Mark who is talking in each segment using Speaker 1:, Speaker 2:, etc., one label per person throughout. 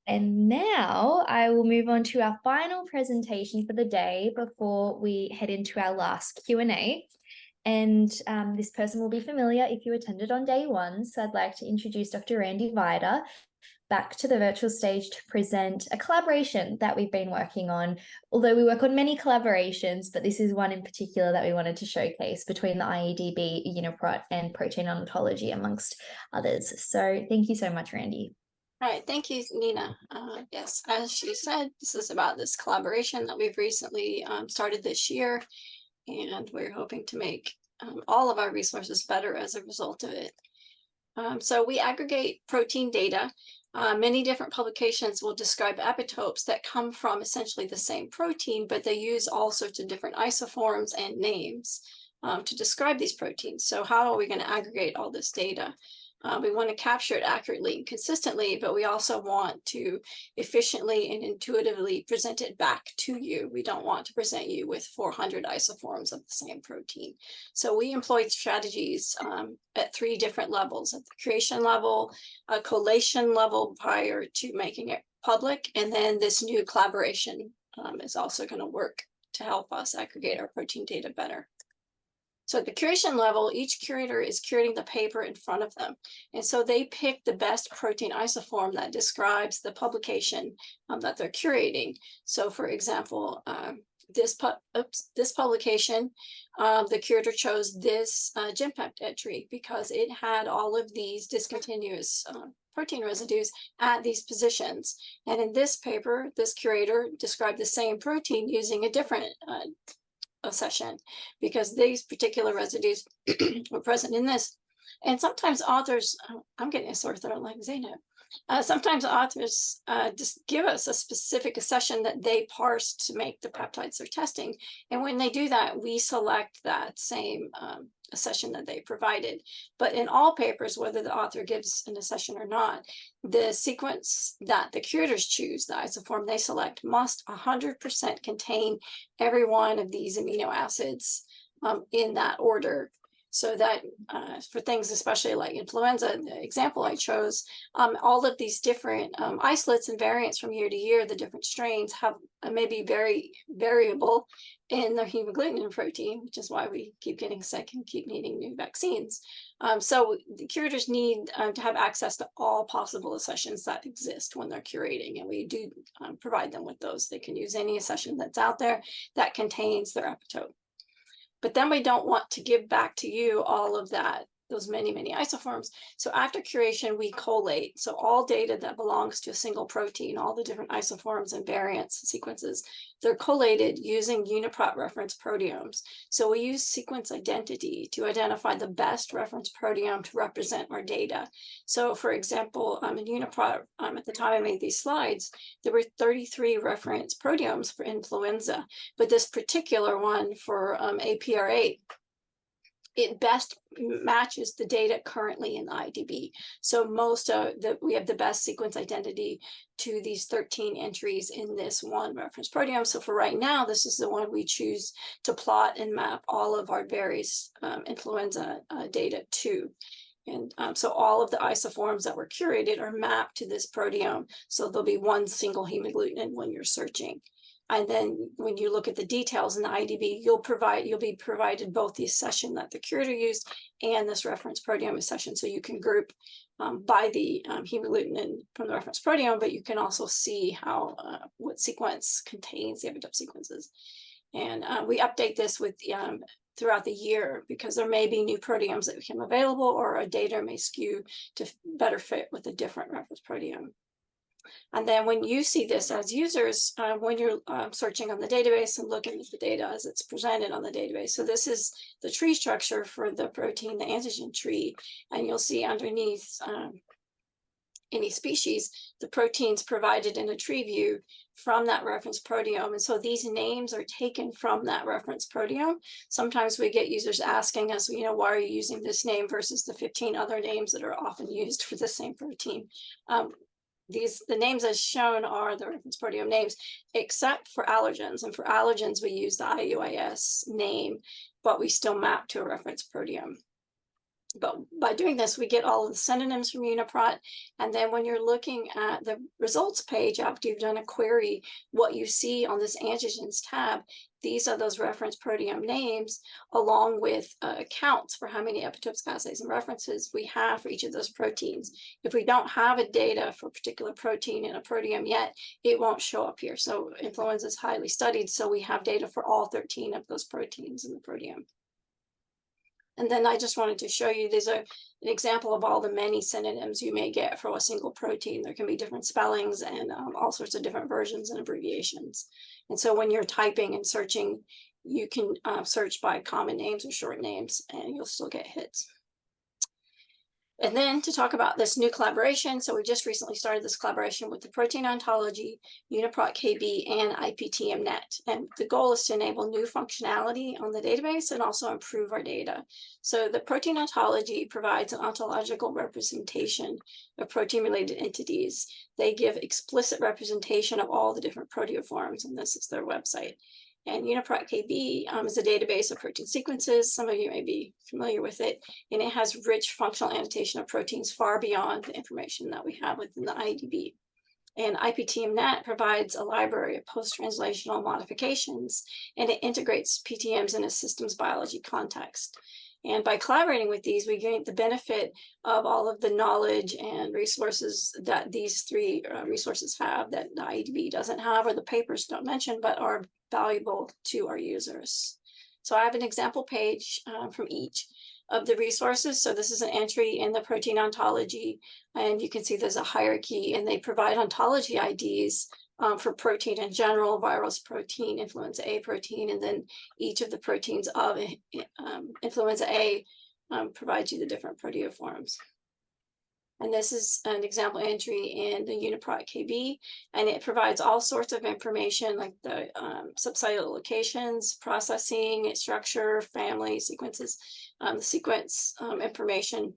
Speaker 1: And now I will move on to our final presentation for the day before we head into our last Q&A. And this person will be familiar if you attended on day one. So I'd like to introduce Dr. Randi Vita back to the virtual stage to present a collaboration that we've been working on. Although we work on many collaborations, but this is one in particular that we wanted to showcase between the IEDB, UniProt and Protein Ontology, amongst others. So thank you so much, Randi.
Speaker 2: All right, thank you, Nina. Yes, as she said, this is about this collaboration that we've recently started this year, and we're hoping to make all of our resources better as a result of it. So we aggregate protein data. Many different publications will describe epitopes that come from essentially the same protein, but they use all sorts of different isoforms and names to describe these proteins. So how are we going to aggregate all this data? We want to capture it accurately and consistently, but we also want to efficiently and intuitively present it back to you. We don't want to present you with 400 isoforms of the same protein. So we employed strategies at 3 different levels: at the curation level, a collation level prior to making it public, and then this new collaboration is also going to work to help us aggregate our protein data better. So at the curation level, each curator is curating the paper in front of them. And so they pick the best protein isoform that describes the publication that they're curating. So for example, this publication, the curator chose this GenPep entry because it had all of these discontinuous protein residues at these positions. And in this paper, this curator described the same protein using a different session because these particular residues were present in this. And sometimes authors, I'm getting a sore throat like Zainab. Sometimes authors just give us a specific accession that they parse to make the peptides they're testing. And when they do that, we select that same accession that they provided. But in all papers, whether the author gives an accession or not, the sequence that the curators choose, the isoform they select, must 100% contain every one of these amino acids in that order. So that for things especially like influenza, the example I chose, all of these different isolates and variants from year to year, the different strains have maybe very variable in their hemagglutinin protein, which is why we keep getting sick and keep needing new vaccines. So the curators need to have access to all possible accessions that exist when they're curating, and we do provide them with those. They can use any accession that's out there that contains their epitope. But then we don't want to give back to you all of that, those many, many isoforms. So after curation, we collate. So all data that belongs to a single protein, all the different isoforms and variants and sequences, they're collated using UniProt reference proteomes. So we use sequence identity to identify the best reference proteome to represent our data. So for example, in UniProt, at the time I made these slides, there were 33 reference proteomes for influenza, but this particular one for APR8, it best matches the data currently in the IEDB. So we have the best sequence identity to these 13 entries in this one reference proteome. So for right now, this is the one we choose to plot and map all of our various influenza data to. And so all of the isoforms that were curated are mapped to this proteome. So there'll be one single hemagglutinin when you're searching. And then when you look at the details in the IEDB, you'll be provided both the accession that the curator used and this reference proteome accession. So you can group by the hemagglutinin from the reference proteome, but you can also see how what sequence contains the epitope sequences. And we update this with throughout the year because there may be new proteomes that become available, or a data may skew to better fit with a different reference proteome. And then when you see this as users, when you're searching on the database and looking at the data as it's presented on the database. So this is the tree structure for the protein, the antigen tree. And you'll see underneath any species, the proteins provided in a tree view from that reference proteome. And so these names are taken from that reference proteome. Sometimes we get users asking us, why are you using this name versus the 15 other names that are often used for the same protein? The names as shown are the reference proteome names, except for allergens. And for allergens, we use the IUIS name, but we still map to a reference proteome. But by doing this, we get all of the synonyms from UniProt. And then when you're looking at the results page after you've done a query, what you see on this antigens tab, these are those reference proteome names, along with counts for how many epitopes, assays, and references we have for each of those proteins. If we don't have a data for a particular protein in a proteome yet, it won't show up here. So influenza is highly studied, so we have data for all 13 of those proteins in the proteome. And then I just wanted to show you, there's an example of all the many synonyms you may get for a single protein. There can be different spellings and all sorts of different versions and abbreviations. And so when you're typing and searching, you can search by common names or short names, and you'll still get hits. And then to talk about this new collaboration, so we just recently started this collaboration with the Protein Ontology, UniProt KB, and IPTMNet. And the goal is to enable new functionality on the database and also improve our data. So the Protein Ontology provides an ontological representation of protein-related entities. They give explicit representation of all the different proteoforms, and this is their website. And UniProt KB is a database of protein sequences. Some of you may be familiar with it, and it has rich functional annotation of proteins far beyond the information that we have within the IEDB. And IPTMNet provides a library of post-translational modifications, and it integrates PTMs in a systems biology context. And by collaborating with these, we gain the benefit of all of the knowledge and resources that these three resources have that the IEDB doesn't have, or the papers don't mention, but are valuable to our users. So I have an example page from each of the resources. So this is an entry in the Protein Ontology, and you can see there's a hierarchy, and they provide ontology IDs for protein in general, virus protein, influenza A protein, and then each of the proteins of influenza A provides you the different proteoforms. And this is an example entry in the UniProt KB, and it provides all sorts of information like the subcellular locations, processing, structure, family, sequences. The sequence information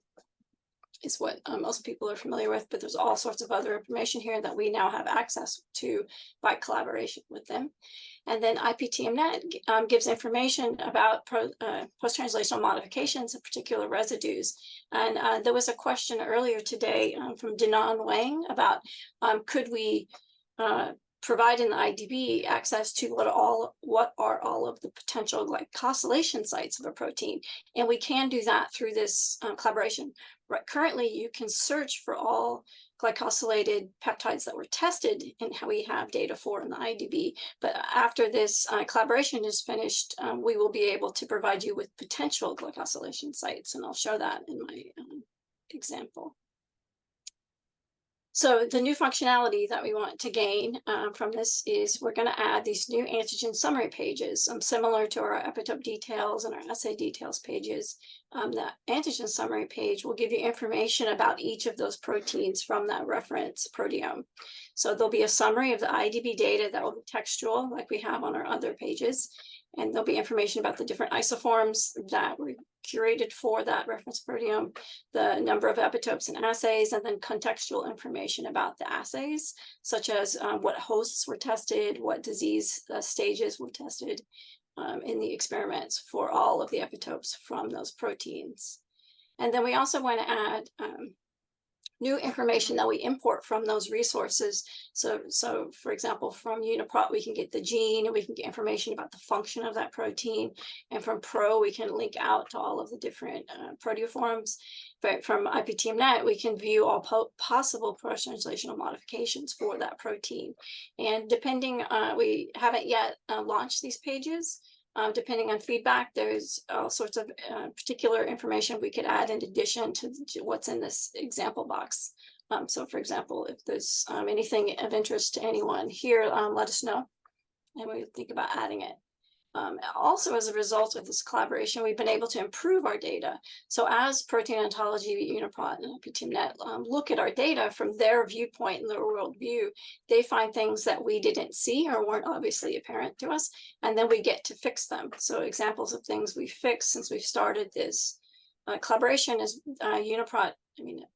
Speaker 2: is what most people are familiar with, but there's all sorts of other information here that we now have access to by collaboration with them. And then IPTMNet gives information about post-translational modifications of particular residues. And there was a question earlier today from Dinan Wang about could we provide in the IEDB access to what are all of the potential glycosylation sites of a protein. And we can do that through this collaboration. Right, currently, you can search for all glycosylated peptides that were tested and how we have data for in the IEDB. But after this collaboration is finished, we will be able to provide you with potential glycosylation sites, and I'll show that in my example. So the new functionality that we want to gain from this is we're going to add these new antigen summary pages, similar to our epitope details and our assay details pages. The antigen summary page will give you information about each of those proteins from that reference proteome. So there'll be a summary of the IEDB data that will be textual, like we have on our other pages. And there'll be information about the different isoforms that were curated for that reference proteome, the number of epitopes and assays, and then contextual information about the assays, such as what hosts were tested, what disease stages were tested in the experiments for all of the epitopes from those proteins. And then we also want to add new information that we import from those resources. So for example, from UniProt, we can get the gene, and we can get information about the function of that protein. And from Pro, we can link out to all of the different proteoforms. But from IPTMNet, we can view all possible post-translational modifications for that protein. And depending, we haven't yet launched these pages. Depending on feedback, there's all sorts of particular information we could add in addition to what's in this example box. So for example, if there's anything of interest to anyone here, let us know, and we think about adding it. Also, as a result of this collaboration, we've been able to improve our data. So as Protein Ontology, UniProt, and IPTMNet look at our data from their viewpoint and their worldview, they find things that we didn't see or weren't obviously apparent to us, and then we get to fix them. So examples of things we fixed since we've started this collaboration is UniProt.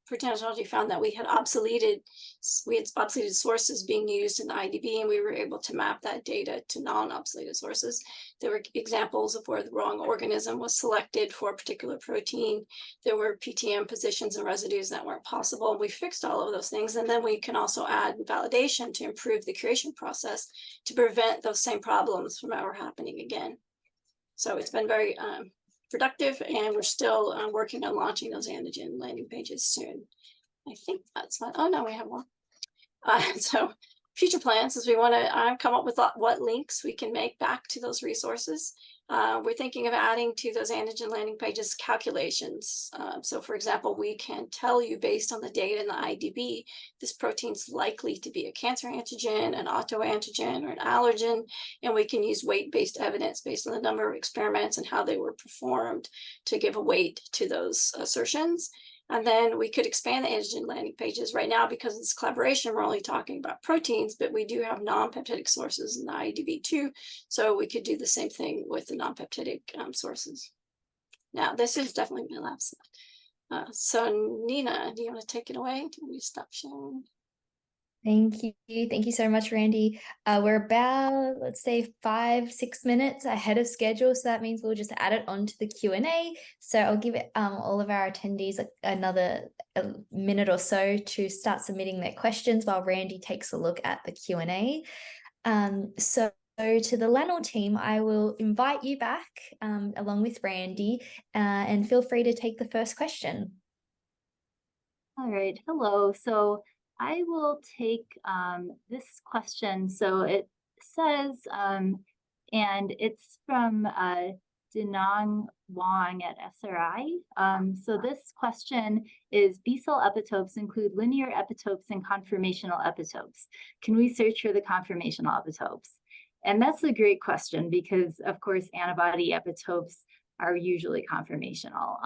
Speaker 2: Protein Ontology found that we had obsoleted sources being used in the IEDB, and we were able to map that data to non-obsoleted sources. There were examples of where the wrong organism was selected for a particular protein. There were PTM positions and residues that weren't possible. We fixed all of those things, and then we can also add validation to improve the curation process to prevent those same problems from ever happening again. So it's been very productive, and we're still working on launching those antigen landing pages soon. I think that's not, oh no, we have one. So future plans is we want to come up with what links we can make back to those resources. We're thinking of adding to those antigen landing pages calculations. So for example, we can tell you based on the data in the IEDB, this protein's likely to be a cancer antigen, an autoantigen, or an allergen, and we can use weight-based evidence based on the number of experiments and how they were performed to give a weight to those assertions. And then we could expand the antigen landing pages. Right now, because of this collaboration, we're only talking about proteins, but we do have non-peptidic sources in the IEDB too. So we could do the same thing with the non-peptidic sources. Now, this is definitely my last slide. So Nina, do you want to take it away? Can we stop sharing?
Speaker 1: Thank you. Thank you so much, Randy. We're about, let's say, 5-6 minutes ahead of schedule. So that means we'll just add it onto the Q&A. So I'll give it, all of our attendees another minute or so to start submitting their questions while Randy takes a look at the Q&A. So to the Lanol team, I will invite you back along with Randy, and feel free to take the first question.
Speaker 3: All right, hello. So I will take this question. So it says, and it's from Dinong Wang at SRI. So this question is, B cell epitopes include linear epitopes and conformational epitopes. Can we search for the conformational epitopes? And that's a great question because, of course, antibody epitopes are usually conformational.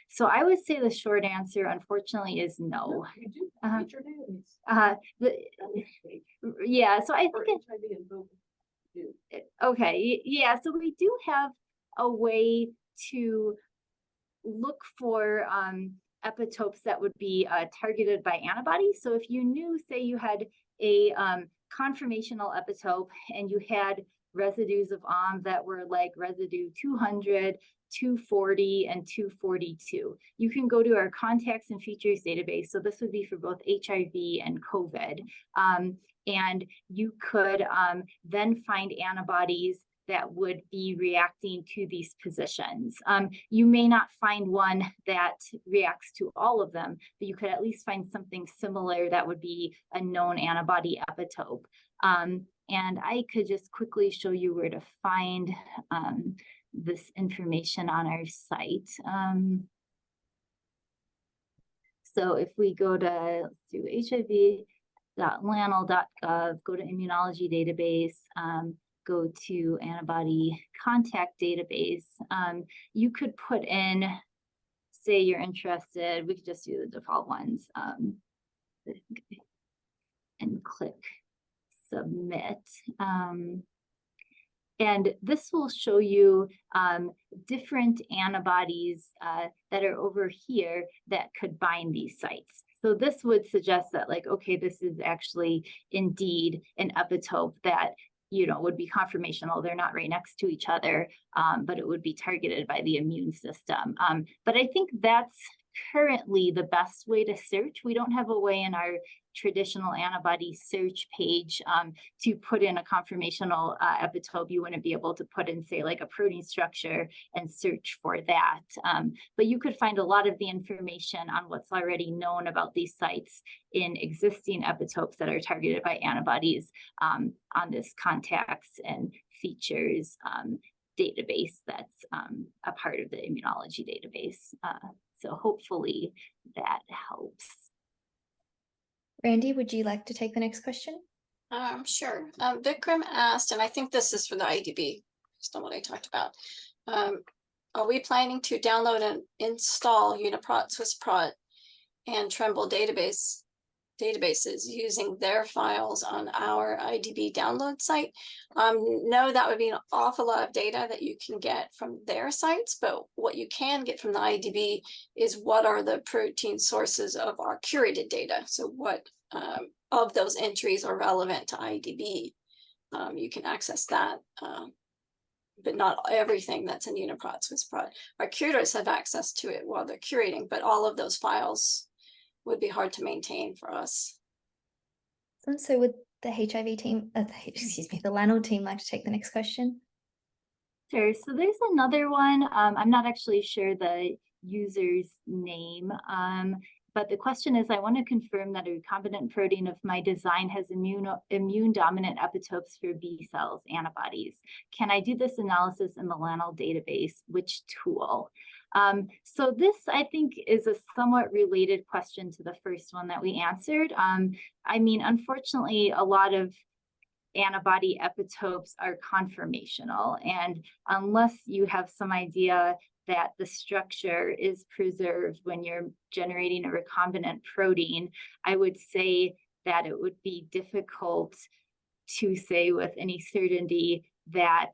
Speaker 3: So I would say the short answer, unfortunately, is no. Yeah, so I think okay, yeah, so we do have a way to look for epitopes that would be targeted by antibodies. So if you knew, say you had a conformational epitope and you had residues of that were like residue 200, 240, and 242. You can go to our contacts and features database. So this would be for both HIV and COVID. And you could then find antibodies that would be reacting to these positions. You may not find one that reacts to all of them, but you could at least find something similar that would be a known antibody epitope. And I could just quickly show you where to find this information on our site. So if we go to, let's do hiv.lanol.gov, go to immunology database, go to antibody contact database, you could put in, say you're interested, we could just do the default ones, and click submit. And this will show you different antibodies that are over here that could bind these sites. So this would suggest that, like, okay, this is actually indeed an epitope that, you know, would be conformational. They're not right next to each other, but it would be targeted by the immune system. But I think that's currently the best way to search. We don't have a way in our traditional antibody search page to put in a conformational epitope. You wouldn't be able to put in, say, like a protein structure and search for that. But you could find a lot of the information on what's already known about these sites in existing epitopes that are targeted by antibodies on this contacts and features database that's a part of the immunology database. So hopefully that helps.
Speaker 1: Randy, would you like to take the next question?
Speaker 2: Sure. Vikram asked, and I think this is for the IEDB, based on what I talked about. Are we planning to download and install UniProt, SwissProt, and Tremble databases databases using their files on our IEDB download site. No, that would be an awful lot of data that you can get from their sites, but what you can get from the IEDB is what are the protein sources of our curated data. So what of those entries are relevant to IEDB. You can access that, but not everything that's in UniProt. So our curators have access to it while they're curating, but all of those files would be hard to maintain for us.
Speaker 1: So would the HIV team, excuse me, the LANL team like to take the next question?
Speaker 3: Sure. So there's another one. I'm not actually sure the user's name, but the question is, I want to confirm that a recombinant protein of my design has immune dominant epitopes for B cells, antibodies. Can I do this analysis in the LANL database? Which tool? So this, I think, is a somewhat related question to the first one that we answered. I mean, unfortunately, a lot of antibody epitopes are conformational, and unless you have some idea that the structure is preserved when you're generating a recombinant protein, I would say that it would be difficult to say with any certainty that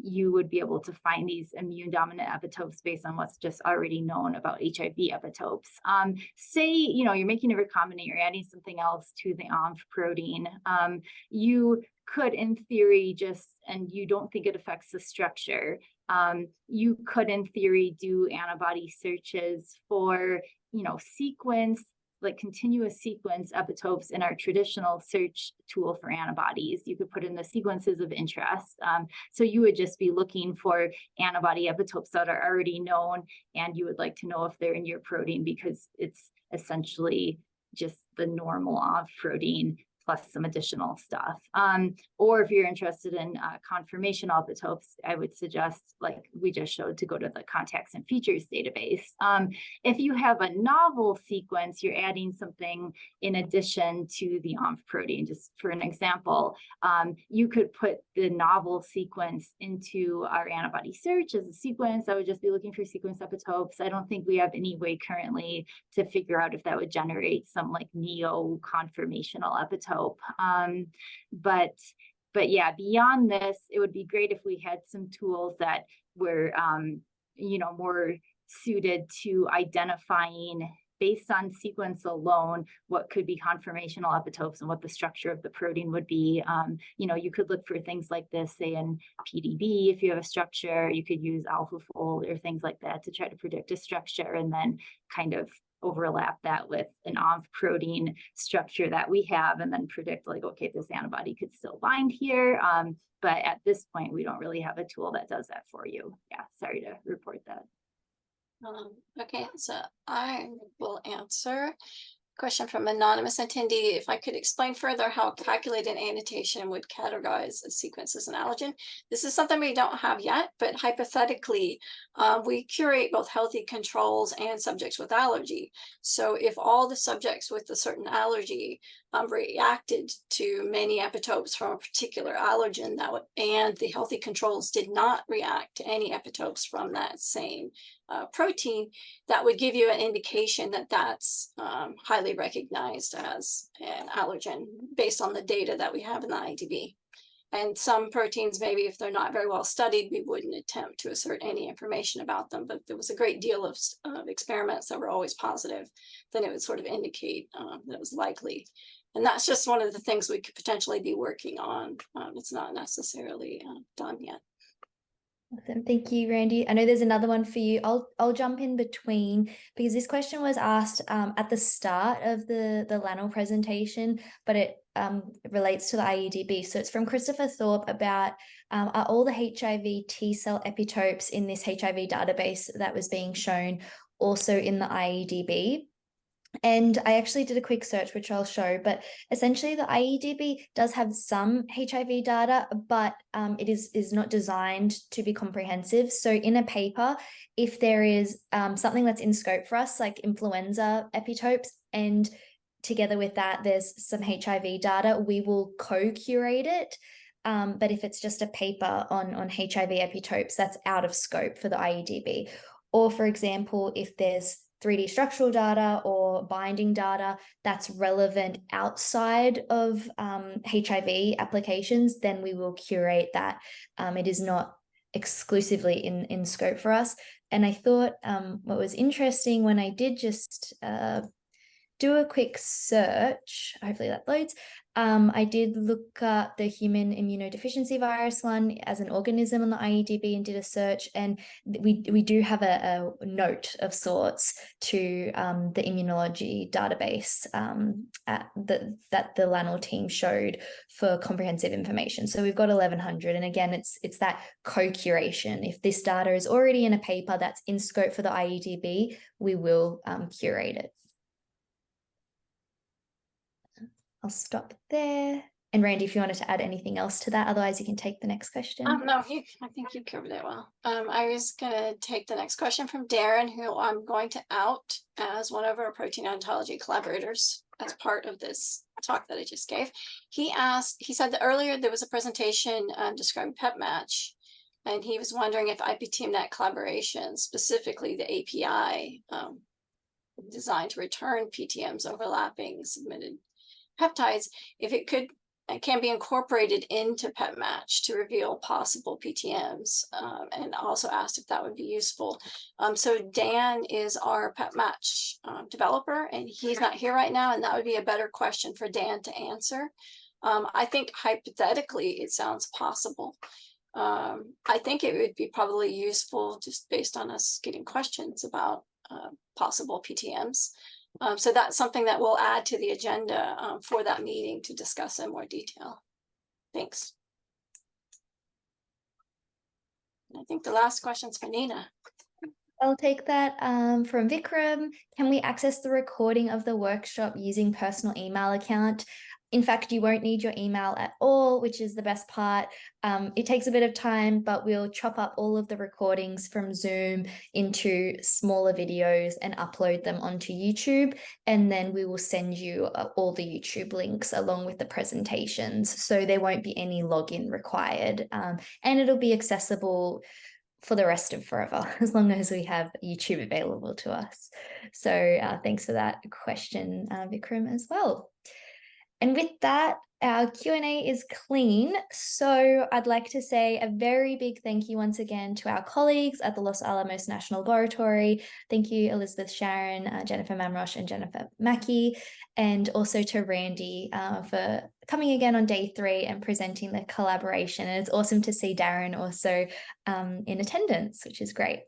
Speaker 3: you would be able to find these immune dominant epitopes based on what's just already known about HIV epitopes. Say, you know, you're making a recombinant, you're adding something else to the ONF protein. You could, in theory, and you don't think it affects the structure, you could, in theory, do antibody searches for, you know, continuous sequence epitopes in our traditional search tool for antibodies. You could put in the sequences of interest. So you would just be looking for antibody epitopes that are already known, and you would like to know if they're in your protein because it's essentially just the normal ONF protein plus some additional stuff. Or if you're interested in conformational epitopes, I would suggest, like we just showed, to go to the contacts and features database. If you have a novel sequence, you're adding something in addition to the ONF protein. Just for an example, you could put the novel sequence into our antibody search as a sequence. I would just be looking for sequence epitopes. I don't think we have any way currently to figure out if that would generate some like neo-conformational epitope. But yeah, beyond this, it would be great if we had some tools that were, you know, more suited to identifying, based on sequence alone, what could be conformational epitopes and what the structure of the protein would be. You know, you could look for things like this, say in PDB, if you have a structure. You could use AlphaFold or things like that to try to predict a structure, and then kind of overlap that with an ONF protein structure that we have, and then predict, like, okay, this antibody could still bind here. But at this point, we don't really have a tool that does that for you. Yeah, sorry to report that.
Speaker 2: Okay, so I will answer. Question from anonymous attendee: if I could explain further how calculated annotation would categorize a sequence as an allergen. This is something we don't have yet, but hypothetically, we curate both healthy controls and subjects with allergy. So if all the subjects with a certain allergy reacted to many epitopes from a particular allergen, and the healthy controls did not react to any epitopes from that same protein, that would give you an indication that that's highly recognized as an allergen based on the data that we have in the IEDB. And some proteins, maybe if they're not very well studied, we wouldn't attempt to assert any information about them, but there was a great deal of experiments that were always positive, then it would sort of indicate that it was likely. And that's just one of the things we could potentially be working on. It's not necessarily done yet.
Speaker 1: Awesome. Thank you, Randy. I know there's another one for you. I'll jump in between, because this question was asked at the start of the LANL presentation, but it relates to the IEDB. So it's from Christopher Thorpe about are all the HIV T cell epitopes in this HIV database that was being shown also in the IEDB? And I actually did a quick search, which I'll show, but essentially the IEDB does have some HIV data, but it is not designed to be comprehensive. So in a paper, if there is something that's in scope for us, like influenza epitopes, and together with that, there's some HIV data, we will co-curate it. But if it's just a paper on HIV epitopes, that's out of scope for the IEDB. Or for example, if there's 3D structural data or for binding data that's relevant outside of HIV applications, then we will curate that. It is not exclusively in scope for us. And I thought what was interesting when I did just do a quick search, hopefully that loads, I did look at the human immunodeficiency virus one as an organism on the IEDB and did a search, and we do have a note of sorts to the immunology database that the LANL team showed for comprehensive information. So we've got 1100, and again, it's that co-curation. If this data is already in a paper that's in scope for the IEDB, we will curate it. I'll stop there. And Randy, if you wanted to add anything else to that, otherwise you can take the next question.
Speaker 2: No, I think you covered it well. I was gonna take the next question from Darren, who I'm going to out as one of our protein ontology collaborators as part of this talk that I just gave. He said that earlier there was a presentation describing PepMatch, and he was wondering if IPTMNet collaboration, specifically the API designed to return PTMs overlapping submitted peptides, if it can be incorporated into PepMatch to reveal possible PTMs, and also asked if that would be useful. So Dan is our PepMatch developer, and he's not here right now, and that would be a better question for Dan to answer. I think hypothetically it sounds possible. I think it would be probably useful just based on us getting questions about possible PTMs. So that's something that we'll add to the agenda for that meeting to discuss in more detail. Thanks. And I think the last question's for Nina.
Speaker 1: I'll take that from Vikram. Can we access the recording of the workshop using personal email account? In fact, you won't need your email at all, which is the best part. It takes a bit of time, but we'll chop up all of the recordings from Zoom into smaller videos and upload them onto YouTube. And then we will send you all the YouTube links along with the presentations. So there won't be any login required. And it'll be accessible for the rest of forever, as long as we have YouTube available to us. So thanks for that question, Vikram, as well. And with that, our Q&A is clean. So I'd like to say a very big thank you once again to our colleagues at the Los Alamos National Laboratory. Thank you, Elizabeth-Sharon, Jennifer Mamrosh, and Jennifer Macke, and also to Randi for coming again on day 3 and presenting the collaboration. And it's awesome to see Darren also in attendance, which is great.